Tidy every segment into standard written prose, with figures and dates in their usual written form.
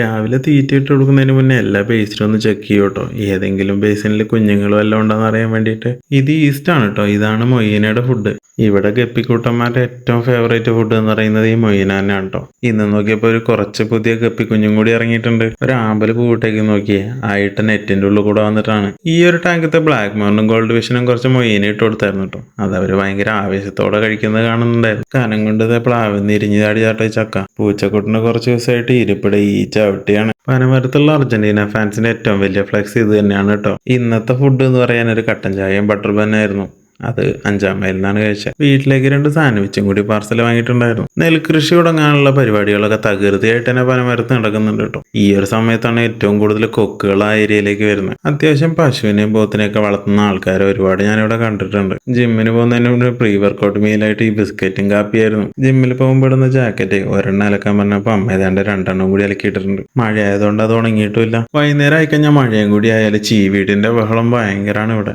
രാവിലെ തീറ്റ ഇട്ട് കൊടുക്കുന്നതിന് മുന്നേ എല്ലാ ബേസിലും ഒന്ന് ചെക്ക് ചെയ്യും കേട്ടോ. ഏതെങ്കിലും ബേസിനിൽ കുഞ്ഞുങ്ങൾ വല്ലതും ഉണ്ടോന്ന് അറിയാൻ വേണ്ടിയിട്ട്. ഇത് ഈസ്റ്റ് ആണ് കേട്ടോ. ഇതാണ് മൊയ്യനയുടെ ഫുഡ്. ഇവിടെ ഗപ്പിക്കൂട്ടന്മാരുടെ ഏറ്റവും ഫേവറേറ്റ് ഫുഡ് എന്ന് പറയുന്നത് ഈ മൊയ്യന തന്നെയാണ് കേട്ടോ. ഇന്ന് നോക്കിയപ്പോൾ ഒരു കുറച്ച് പുതിയ ഗപ്പി കുഞ്ഞും കൂടി ഇറങ്ങിയിട്ടുണ്ട്. ഒരു ആമ്പല് പൂവിട്ടേക്ക് നോക്കിയേ ആയിട്ട് നെറ്റിന്റെ ഉള്ളിൽ കൂടെ വന്നിട്ടാണ്. ഈ ഒരു ടാങ്കത്തെ ബ്ലാക്ക് മൗണ്ടും ഗോൾഡ് വിഷനും കുറച്ച് മൊയ്യന ഇട്ട് കൊടുത്തായിരുന്നു കേട്ടോ. അത് അവര് ഭയങ്കര ആവേശത്തോടെ കഴിക്കുന്നത് കാണുന്നുണ്ടായിരുന്നു. കനം കൊണ്ട് പ്ലാവിന്ന് ഇരിഞ്ഞു ചാടി ചാട്ട ചക്ക. പൂച്ചക്കുട്ടിന് കുറച്ച് ദിവസമായിട്ട് ഇരിപ്പിടെ ഈ ചവിട്ടിയാണ്. പനമരത്തുള്ള അർജന്റീന ഫാൻസിന്റെ ഏറ്റവും വലിയ ഫ്ലെക്സ് ഇത് തന്നെയാണ് കേട്ടോ. ഇന്നത്തെ ഫുഡ് എന്ന് പറയാൻ ഒരു കട്ടൻ ചായയും ബട്ടർ ബന്നായിരുന്നു. അത് 5-ാം മൈലിൽ നിന്നാണ് കഴിച്ചത്. വീട്ടിലേക്ക് 2 സാൻഡ്വിച്ചും കൂടി പാർസൽ വാങ്ങിയിട്ടുണ്ടായിരുന്നു. നെൽകൃഷി തുടങ്ങാനുള്ള പരിപാടികളൊക്കെ തകൃതിയായിട്ട് തന്നെ പനമരത്ത് നടക്കുന്നുണ്ട് കേട്ടോ. ഈ ഒരു സമയത്താണ് ഏറ്റവും കൂടുതൽ കൊക്കുകൾ ആ ഏരിയയിലേക്ക് വരുന്നത്. അത്യാവശ്യം പശുവിനെയും പോത്തിനെയൊക്കെ വളർത്തുന്ന ആൾക്കാരെ ഒരുപാട് ഞാനിവിടെ കണ്ടിട്ടുണ്ട്. ജിമ്മിന് പോകുന്നതിന് പ്രീ വർക്കൗട്ട് മീലായിട്ട് ഈ ബിസ്ക്കറ്റും കാപ്പിയായിരുന്നു. ജിമ്മിൽ പോകുമ്പോൾ ഇടുന്ന ജാക്കറ്റ് ഒരെണ്ണം അലക്കാൻ പറഞ്ഞപ്പോൾ അമ്മ ഏതാണ്ട് 2 കൂടി അലക്കിയിട്ടുണ്ട്. മഴ ആയതുകൊണ്ട് അത് ഉണങ്ങിയിട്ടില്ല. വൈകുന്നേരം ആയിക്കഴിഞ്ഞാൽ മഴയും കൂടി ആയാലും ചീവീടിന്റെ ബഹളം ഭയങ്കരമാണ് ഇവിടെ.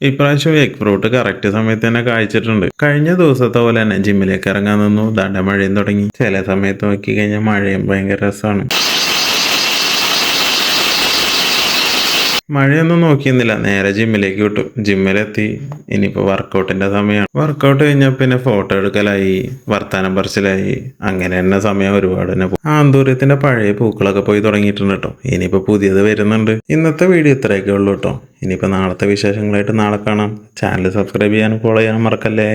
ഇപ്രാവശ്യം എഗ് ഫ്രൂട്ട് കറക്റ്റ് സമയത്ത് തന്നെ കായ്ച്ചിട്ടുണ്ട്. കഴിഞ്ഞ ദിവസത്തെ പോലെ തന്നെ ജിമ്മിലേക്ക് ഇറങ്ങാൻ നിന്നു. ദാണ്ട മഴയും തുടങ്ങി. ചില സമയത്ത് നോക്കി കഴിഞ്ഞാൽ മഴയും ഭയങ്കര രസമാണ്. മഴയൊന്നും നോക്കിയിരുന്നില്ല, നേരെ ജിമ്മിലേക്ക് വിട്ടു. ജിമ്മിലെത്തി. ഇനിയിപ്പോൾ വർക്കൗട്ടിന്റെ സമയമാണ്. വർക്കൗട്ട് കഴിഞ്ഞാൽ പിന്നെ ഫോട്ടോ എടുക്കലായി, വർത്താനം പറച്ചിലായി. അങ്ങനെ തന്നെ സമയം ഒരുപാട് തന്നെ പോകും. ആന്തൂര്യത്തിന്റെ പഴയ പൂക്കളൊക്കെ പോയി തുടങ്ങിയിട്ടുണ്ട് കേട്ടോ. ഇനിയിപ്പോൾ പുതിയത് വരുന്നുണ്ട്. ഇന്നത്തെ വീഡിയോ ഇത്രയൊക്കെ ഉള്ളൂ കേട്ടോ. ഇനിയിപ്പോൾ നാളത്തെ വിശേഷങ്ങളായിട്ട് നാളെ കാണാം. ചാനൽ സബ്സ്ക്രൈബ് ചെയ്യാനും ഫോളോ ചെയ്യാനും മറക്കല്ലേ.